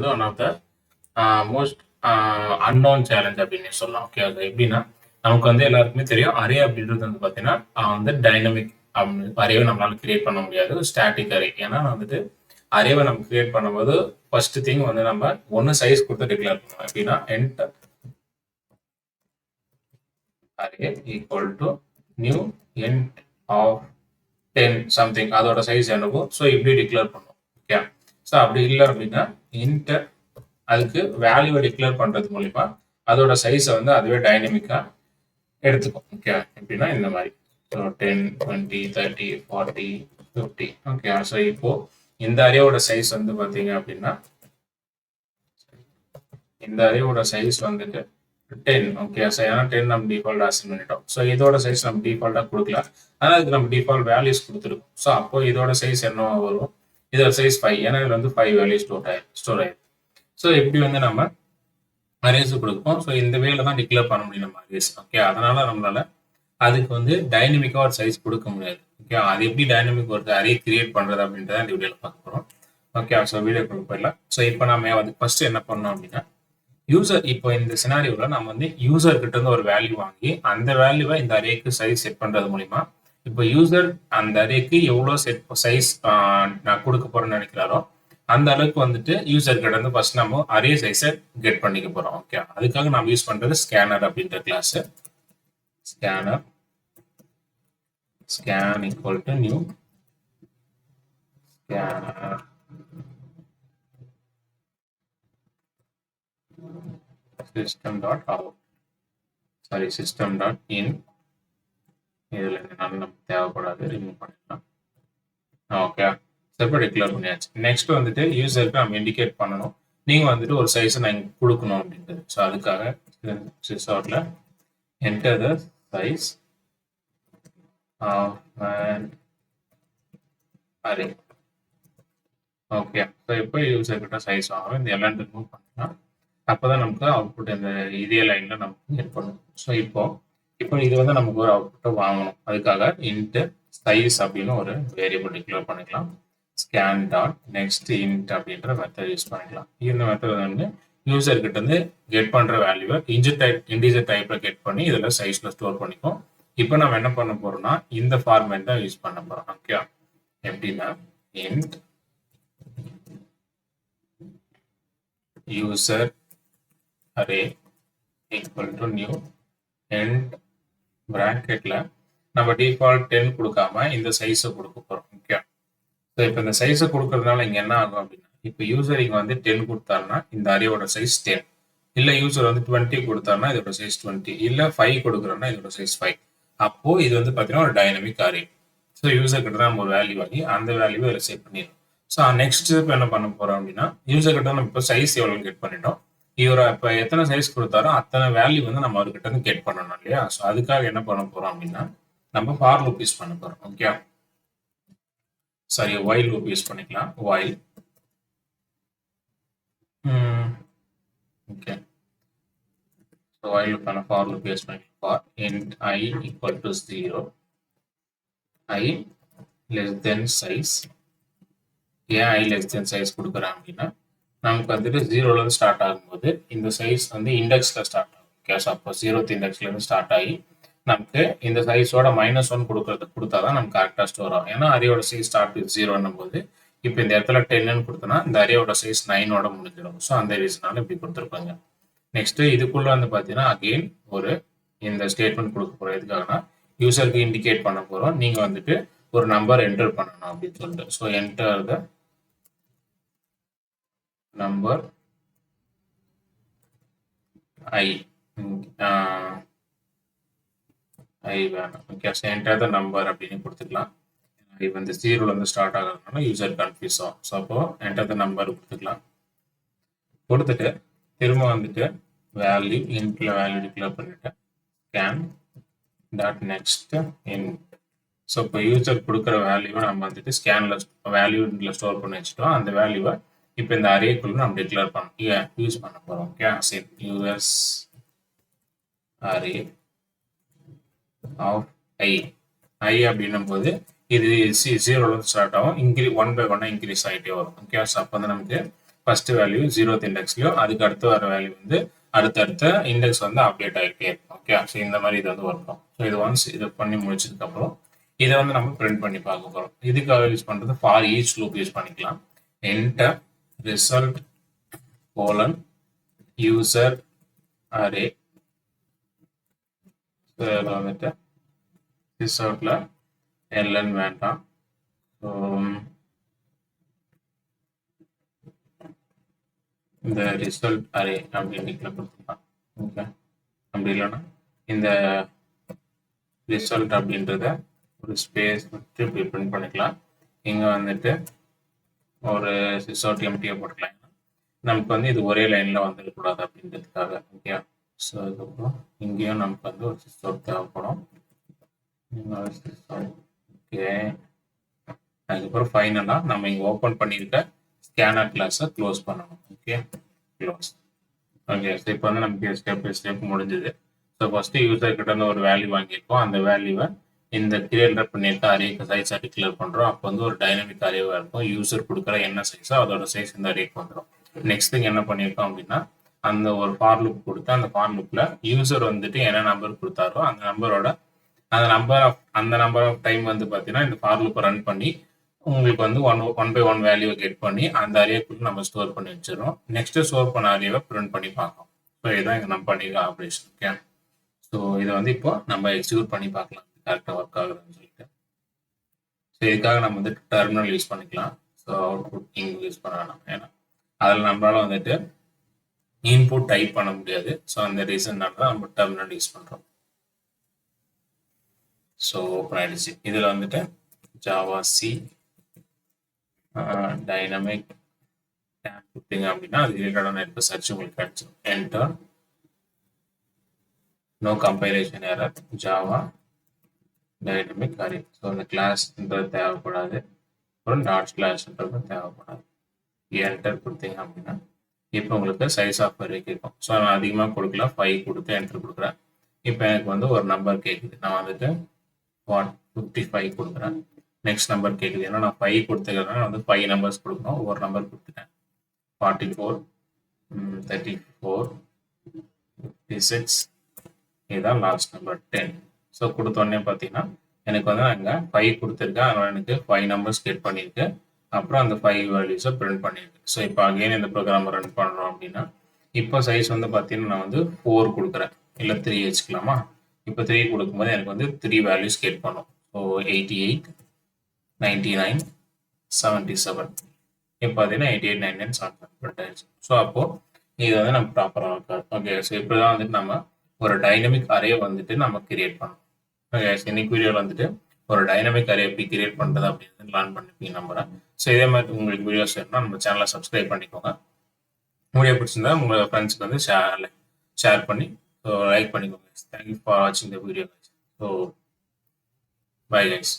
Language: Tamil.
வந்து one of the most unknown challenge அப்படின்னு சொல்லலாம். ஓகே, அது எப்படின்னா நமக்கு வந்து எல்லாருக்குமே தெரியும் அரே அப்படின்றது வந்து பார்த்தீங்கன்னா வந்து டைனமிக் அரேவை நம்மளால கிரியேட் பண்ண முடியாது, ஸ்டாட்டிக் அரே. ஏன்னா வந்துட்டு அரேவை நம்ம கிரியேட் பண்ணும்போது ஃபர்ஸ்ட் திங் வந்து நம்ம ஒன்று சைஸ் கொடுத்து டிக்ளேர் பண்ணுவோம். எப்படின்னா int array equal to new int of 10 something, அதோட சைஸ் என்னவோ ஸோ இப்படி டிக்ளேர் பண்ணுவோம். ஓகே, ஸோ அப்படி இல்லை அப்படின்னா இன்ட் அதுக்கு வேல்யூவை டிக்ளேர் பண்றது மூலிமா அதோட சைஸை வந்து அதுவே டைனமிக்கா எடுத்துக்கும். ஓகே, எப்படின்னா இந்த மாதிரி 10, 20, 30, 40, 50. ஓகே, ஸோ இப்போ இந்த அரேவோட சைஸ் வந்து பார்த்தீங்க அப்படின்னா இந்த அரேவோட சைஸ் வந்துட்டு 10. ஓகே, ஸோ ஏன்னா 10 நம்ம டிஃபால்ட் அசைன் பண்ணிட்டோம். ஸோ இதோட சைஸ் நம்ம டிஃபால்ட்டாக கொடுக்கல, ஆனால் அதுக்கு நம்ம டிஃபால்ட் வேல்யூஸ் கொடுத்துருக்கோம். ஸோ அப்போ இதோட சைஸ் என்ன வரும், இதோட சைஸ் 5, ஏன்னா இதுல வந்து 5 வேல்யூ ஸ்டோர் ஆயிடும். ஸோ இப்படி வந்து நம்ம அரேஸ் கொடுப்போம். ஸோ இந்த வேலை தான் டிக்ளேர் பண்ண முடியும் நம்ம அரேஸ். ஓகே, அதனால நம்மளால அதுக்கு வந்து டைனமிக்காக ஒரு சைஸ் கொடுக்க முடியாது. ஓகே, அது எப்படி டைனமிக் ஒரு அரே கிரியேட் பண்ணுறது அப்படின்றத இந்த வீடியோவில் பார்க்க போகிறோம். ஓகே, ஸோ வீடியோ கொடுக்க போயிடலாம். ஸோ இப்போ நம்ம அதுக்கு ஃபர்ஸ்ட் என்ன பண்ணோம் அப்படின்னா யூசர், இப்போ இந்த சினாரியோவில் நம்ம வந்து யூசர் கிட்ட இருந்து ஒரு வேல்யூ வாங்கி அந்த வேல்யூவை இந்த அரேக்கு சைஸ் செட் பண்ணுறது மூலிமா இப்போ யூசர் அந்த அரேக்கு எவ்வளோ சைஸ் நான் கொடுக்க போறேன்னு நினைக்கிறாரோ அந்த அளவுக்கு வந்துட்டு யூசர் கிட்ட இருந்து ஃபர்ஸ்ட் நம்ம அரே சைஸை கெட் பண்ணிக்க போறோம். ஓகே, அதுக்காக நம்ம யூஸ் பண்றது ஸ்கேனர் அப்படின்ற class. Scanner scan equal to new scanner system dot out, sorry system dot in. இதுல நமக்கு தேவைப்படாது, ரிமூவ் பண்ணிடலாம். ஓகே, செப்பரேட் டிக்ளேர் பண்ணியாச்சு. நெக்ஸ்ட் வந்துட்டு யூசருக்கு நம்ம இண்டிகேட் பண்ணணும், நீங்க வந்துட்டு ஒரு சைஸை நான் கொடுக்கணும் அப்படின்றது. ஸோ அதுக்காக சிஸ்அவுட்ல enter the size of an array. Okay, so இப்போ யூசர் கிட்ட சைஸ் வாங்கணும், இந்த எல்லாம் ரிமூவ் பண்ணலாம். அப்போதான் நமக்கு அவுட்புட் இந்த இதே லைன்ல நமக்கு ஏற்படும். ஸோ இப்போ இது வந்து நமக்கு ஒரு அவுட்புட்டை வாங்கணும். அதுக்காக இன்ட் சைஸ் அப்படின்னு ஒரு வேரியபிள் டிக்ளேர் பண்ணிக்கலாம். ஸ்கேன் டாட் நெக்ஸ்ட் இன்ட் அப்படின்ற மெத்தட் யூஸ் பண்ணிக்கலாம். இந்த மெத்தட் வந்து யூசர் கிட்ட இருந்து கெட் பண்ற வேல்யூவை இன்டிஜர் டைப்ல கெட் பண்ணி இதுல சைஸ்ல ஸ்டோர் பண்ணிக்கும். இப்போ நம்ம என்ன பண்ண போறோம்னா இந்த ஃபார்மேட் தான் யூஸ் பண்ண போறோம். ஓகே, எப்படின்னா int user array equal to new int பிராக்கெட்ல நம்ம டிஃபால்ட் 10 கொடுக்காம இந்த சைஸை கொடுக்க போறோம். ஓகே, ஸோ இப்போ இந்த சைஸை கொடுக்கறதுனால இங்க என்ன ஆகும் அப்படின்னா இப்போ யூசர் இங்க வந்து 10 கொடுத்தாருன்னா இந்த அரேயோட சைஸ் 10, இல்ல யூசர் வந்து 20 கொடுத்தாருன்னா இதோட சைஸ் 20, இல்ல 5 கொடுக்குறோம்னா இதோட சைஸ் 5. அப்போ இது வந்து பாத்தீங்கன்னா ஒரு டைனமிக் அரே. ஸோ யூசர் கிட்ட நம்ம ஒரு வேல்யூ வாங்கி அந்த வேல்யூவை இதில் செட் பண்ணிடும். ஸோ நெக்ஸ்ட் ஸ்டெப் என்ன பண்ண போறோம் அப்படின்னா யூசர் கிட்ட நம்ம இப்போ சைஸ் எவ்வளோன்னு கெட் பண்ணிட்டோம். இவரை இப்போ எத்தனை சைஸ் கொடுத்தாரோ அத்தனை வேல்யூ வந்து நம்ம அவர்கிட்ட இருந்து கெட் பண்ணணும் இல்லையா. ஸோ அதுக்காக என்ன பண்ண போறோம் அப்படின்னா நம்ம ஃபார் லூப் யூஸ் பண்ண போறோம். Okay, sorry while loop use பண்ணிக்கலாம். வைல் ஓகே, ஸோ வைல் லூப்பான ஃபார் லூப் யூஸ் பண்ணிக்கலாம். For int I equal to 0, I less than size. ஏன் ஐ லெஸ் தென் சைஸ் கொடுக்குறேன் அப்படின்னா நமக்கு வந்துட்டு 0ல இருந்து ஸ்டார்ட் ஆகும்போது இந்த சைஸ் வந்து இண்டெக்ஸ்ல ஸ்டார்ட் ஆகும். ஓகே, ஸோ அப்போ 0th இண்டெக்ஸ்ல இருந்து ஸ்டார்ட் ஆகி நமக்கு இந்த சைஸோட -1 கொடுத்தாதான் நமக்கு கரெக்டாக ஸ்டோர் ஆகும். ஏன்னா அரேயோட சைஸ் ஸ்டார்ட் வித் 0 போது இப்போ இந்த இடத்துல 10ன்னு கொடுத்தோம்னா இந்த அரேயோட சைஸ் 9ஓட முடிஞ்சிடும். ஸோ அந்த ரீசனால இப்படி கொடுத்துருப்பாங்க. நெக்ஸ்ட் இதுக்குள்ள வந்து பார்த்தீங்கன்னா அகெயின் ஒரு இந்த ஸ்டேட்மெண்ட் கொடுக்க போறோம். எதுக்காகனா யூசருக்கு இண்டிகேட் பண்ண போறோம், நீங்க வந்துட்டு ஒரு நம்பர் என்டர் பண்ணணும் அப்படின்னு சொல்லிட்டு. So enter the number I வேணும். Okay, so enter the number அப்படின்னு கொடுத்துக்கலாம். ஐ வந்து 0ல இருந்து ஸ்டார்ட் ஆகிறதுனால யூசர் கன்ஃபியூஸ் ஆகும். ஸோ அப்போ என்டர் த நம்பர் கொடுத்துக்கலாம். கொடுத்துட்டு திரும்ப வந்துட்டு வேல்யூ இன்ட்ல வேல்யூ டிக்ளேர் பண்ணிட்டு scan dot next int. So இப்போ யூசர் கொடுக்குற வேல்யூவை நம்ம வந்துட்டு ஸ்கேன்ல வேல்யூல ஸ்டோர் பண்ணி வச்சுட்டோம். அந்த வேல்யூவை இப்போ இந்த அரேக்குள்ள நம்ம டிக்ளேர் பண்ண யூஸ் பண்ண போறோம். Okay, set user array of I அப்படின்னும் போது இது 0ல ஸ்டார்ட் ஆகும், 1 by 1 இன்க்ரீஸ் ஆகிட்டே வரும். ஓகே, ஸோ அப்போ வந்து நமக்கு ஃபர்ஸ்ட் வேல்யூ 0th இண்டெக்ஸ்லயும் அதுக்கு அடுத்து வர வேல்யூ வந்து அடுத்தடுத்த இண்டெக்ஸ் வந்து அப்டேட் ஆகிட்டே இருக்கும். ஓகே, ஸோ இந்த மாதிரி இது வந்து ஒர்க் ஆகும். ஸோ இது ஒன்ஸ் இதை பண்ணி முடிச்சதுக்கு அப்புறம் இதை வந்து நம்ம பிரிண்ட் பண்ணி பார்க்க போறோம். இதுக்காக யூஸ் பண்றது ஃபார் ஈச் லூப் யூஸ் பண்ணிக்கலாம். Enter result colon user array. இதில் வந்துட்டு ரிசல்ட்ல எல்என் வேண்டாம். ஸோ இந்த ரிசல்ட் அரே அப்படின்னு கொடுத்துக்கலாம். ஓகே, அப்படி இல்லைன்னா இந்த ரிசல்ட் அப்படின்றத ஒரு ஸ்பேஸ் விட்டு இப்படி பிரிண்ட் பண்ணிக்கலாம். இங்கே வந்துட்டு ஒரு ரிசல்ட் எம்டியை போட்டுக்கலாம். நமக்கு வந்து இது ஒரே லைனில் வந்துடக்கூடாது அப்படின்றதுக்காக. ஓகே, ஸோ அதுக்கப்புறம் இங்கேயும் நமக்கு வந்து ஒரு ரிசல்ட் தேவைப்படும். ஓகே, அதுக்கப்புறம் ஃபைனலாக நம்ம இங்கே ஓப்பன் பண்ணியிருக்க ஸ்கேனர் கிளாஸை க்ளோஸ் பண்ணணும். Okay, close. ஓகே, ஸோ இப்போ வந்து நமக்கு ஸ்டெப் பை ஸ்டெப் முடிஞ்சுது. ஸோ ஃபஸ்ட்டு யூசர் கிட்ட வந்து ஒரு வேல்யூ வாங்கியிருக்கோம். அந்த வேல்யூவை இந்த கிரியேட் பண்ணியிருக்க அரேக்கு சைஸாக டிக்ளேர் பண்ணுறோம். அப்போ வந்து ஒரு டைனமிக் அரேவாக இருக்கும். யூசர் கொடுக்குற என்ன சைஸோ அதோட சைஸ் இந்த அரேக்கு வந்துடும். நெக்ஸ்ட் திங் என்ன பண்ணியிருக்கோம் அப்படின்னா, அந்த ஒரு ஃபார் லூப் கொடுத்து அந்த ஃபார் லூப்பில் யூசர் வந்துட்டு என்ன நம்பர் கொடுத்தாரோ அந்த நம்பர் ஆஃப் டைம் வந்து பார்த்தீங்கன்னா இந்த ஃபார் லூப்பை ரன் பண்ணி உங்களுக்கு வந்து ஒன் பை ஒன் வேல்யூவை கெட் பண்ணி அந்த அரேக்குள்ள நம்ம ஸ்டோர் பண்ணி வச்சிடறோம். நெக்ஸ்ட் ஸ்டோர் பண்ண அரேவை பிரிண்ட் பண்ணி பார்க்கலாம். ஸோ இதுதான் இங்கே நம்ம பண்ணிருக்க ஆப்ரேஷன். ஓகே, ஸோ இதை வந்து இப்போ நம்ம எக்ஸிக்யூட் பண்ணி பார்க்கலாம் கரெக்டாக ஒர்க் ஆகுதுன்னு சொல்லிட்டு. ஸோ இதுக்காக நம்ம வந்து டெர்மினல் யூஸ் பண்ணிக்கலாம். ஸோ அவுட்புட் இங்கே யூஸ் பண்ணலாம். ஏன்னா அதில் நம்மளால வந்துட்டு இன்புட் டைப் பண்ண முடியாது. ஸோ அந்த ரீசன்னால தான் நம்ம டெர்மினல் யூஸ் பண்ணுறோம். ஸோ ஓப்பன் ஆயிடுச்சு. இதில் வந்துட்டு ஜாவா சி டைனமிக் கொடுத்தீங்க அப்படின்னா அது ரிலேட்டடான நெட் சர்ச் உங்களுக்கு கிடைச்சிடும். Enter no compilation error Java dynamic array. So அந்த கிளாஸ்ன்றது தேவைப்படாது, அப்புறம் டாட் கிளாஸ்ன்றது தேவைப்படாது. என்டர் கொடுத்தீங்க அப்படின்னா இப்போ உங்களுக்கு சைஸ் ஆஃப் அரே கேட்கும். ஸோ நான் அதிகமாக கொடுக்கல, 5 கொடுத்து என்டர் கொடுக்குறேன். இப்போ எனக்கு வந்து ஒரு நம்பர் கேட்குது. நான் வந்துட்டு 55 கொடுக்குறேன். நெக்ஸ்ட் நம்பர் கேட்குது. ஏன்னா நான் 5 கொடுத்துக்கிறேன், வந்து 5 நம்பர்ஸ் கொடுக்கணும். ஒரு நம்பர் கொடுத்துட்டேன். 44 34 56 இதுதான் லாஸ்ட் நம்பர் 10. ஸோ கொடுத்தோடனே பார்த்தீங்கன்னா எனக்கு வந்து நான் இங்கே 5 கொடுத்துருக்கேன். அதனால் எனக்கு 5 நம்பர்ஸ் கெட் பண்ணியிருக்கு. அப்புறம் அந்த 5 வேல்யூஸை பிரிண்ட் பண்ணியிருக்கு. ஸோ இப்போ அகைன் இந்த ப்ரோக்ராம் ரன் பண்ணுறோம் அப்படின்னா இப்போ சைஸ் வந்து பார்த்தீங்கன்னா நான் வந்து 4 கொடுக்குறேன், இல்லை 3 வச்சுக்கலாமா. இப்போ 3 கொடுக்கும்போது எனக்கு வந்து 3 வேல்யூஸ் கெட் பண்ணும். ஸோ 88 99 77 இப்போ பார்த்தீங்கன்னா 88 99 77 ஆயிடுச்சு. ஸோ அப்போது இது வந்து நம்ம ப்ராப்பராக இருக்காது. ஓகே, ஸோ இப்படி தான் வந்துட்டு நம்ம ஒரு டைனமிக் அரே வந்துட்டு நம்ம கிரியேட் பண்ணணும். ஓகே, இன்னைக்கு வீடியோவில் வந்துட்டு ஒரு டைனமிக் அரே எப்படி கிரியேட் பண்ணுறது அப்படின்னு லேர்ன் பண்ணிப்பீங்க நம்புறேன். ஸோ இதே மாதிரி உங்களுக்கு வீடியோஸ் வேணும்னா நம்ம சேனலை சப்ஸ்கிரைப் பண்ணிக்கோங்க. வீடியோ பிடிச்சிருந்தா உங்கள் ஃப்ரெண்ட்ஸுக்கு வந்து ஷேர் பண்ணி லைக் பண்ணிக்கோங்க. தேங்க்யூ ஃபார் வாட்சிங் the video. So bye guys.